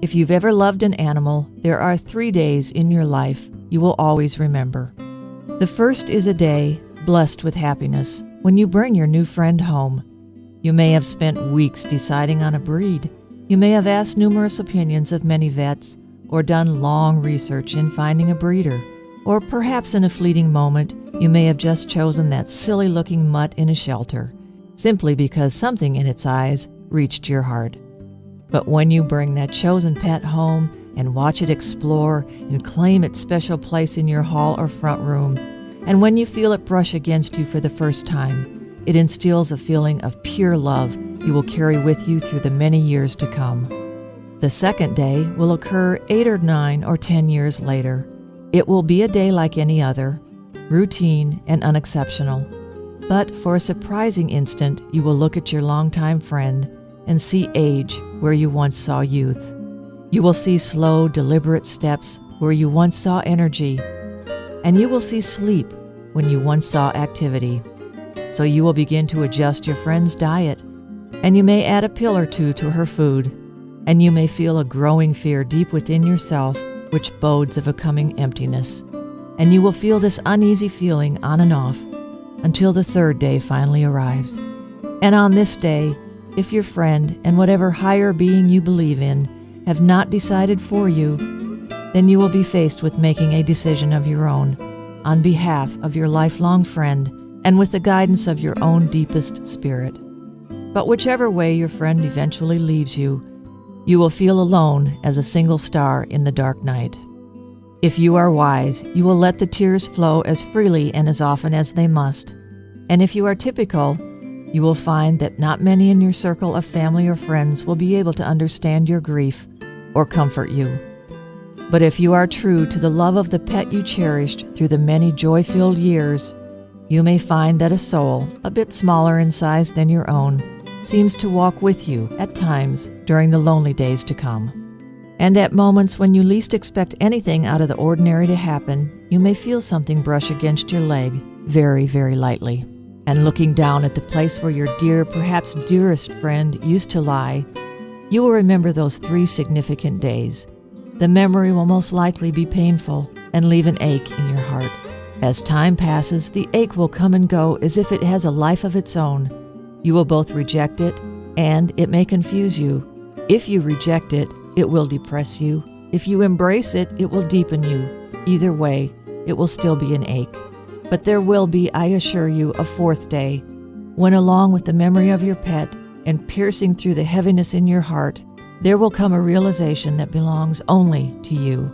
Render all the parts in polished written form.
If you've ever loved an animal, there are 3 days in your life you will always remember. The first is a day blessed with happiness when you bring your new friend home. You may have spent weeks deciding on a breed. You may have asked numerous opinions of many vets or done long research in finding a breeder. Or perhaps in a fleeting moment, you may have just chosen that silly-looking mutt in a shelter, simply because something in its eyes reached your heart. But when you bring that chosen pet home and watch it explore and claim its special place in your hall or front room, and when you feel it brush against you for the first time, it instills a feeling of pure love you will carry with you through the many years to come. The second day will occur 8 or 9 or 10 years later. It will be a day like any other, routine and unexceptional. But for a surprising instant, you will look at your longtime friend and see age where you once saw youth. You will see slow, deliberate steps where you once saw energy. And you will see sleep when you once saw activity. So you will begin to adjust your friend's diet, and you may add a pill or two to her food, and you may feel a growing fear deep within yourself which bodes of a coming emptiness. And you will feel this uneasy feeling on and off until the third day finally arrives. And on this day, if your friend and whatever higher being you believe in have not decided for you, then you will be faced with making a decision of your own on behalf of your lifelong friend and with the guidance of your own deepest spirit. But whichever way your friend eventually leaves you, you will feel alone as a single star in the dark night. If you are wise, you will let the tears flow as freely and as often as they must. And if you are typical, you will find that not many in your circle of family or friends will be able to understand your grief or comfort you. But if you are true to the love of the pet you cherished through the many joy-filled years, you may find that a soul, a bit smaller in size than your own, seems to walk with you at times during the lonely days to come. And at moments when you least expect anything out of the ordinary to happen, you may feel something brush against your leg very, very lightly. And looking down at the place where your dear, perhaps dearest friend used to lie, you will remember those 3 significant days. The memory will most likely be painful and leave an ache in your heart. As time passes, the ache will come and go as if it has a life of its own. You will both reject it, and it may confuse you. If you reject it, it will depress you. If you embrace it, it will deepen you. Either way, it will still be an ache. But there will be, I assure you, a fourth day, when along with the memory of your pet and piercing through the heaviness in your heart, there will come a realization that belongs only to you.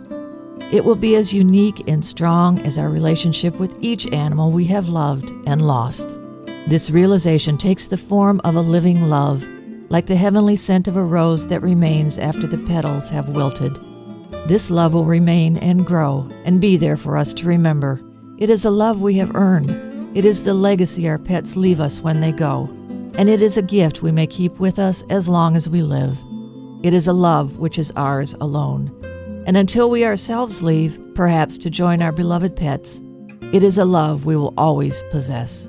It will be as unique and strong as our relationship with each animal we have loved and lost. This realization takes the form of a living love, like the heavenly scent of a rose that remains after the petals have wilted. This love will remain and grow and be there for us to remember. It is a love we have earned. It is the legacy our pets leave us when they go, and it is a gift we may keep with us as long as we live. It is a love which is ours alone. And until we ourselves leave, perhaps to join our beloved pets, it is a love we will always possess.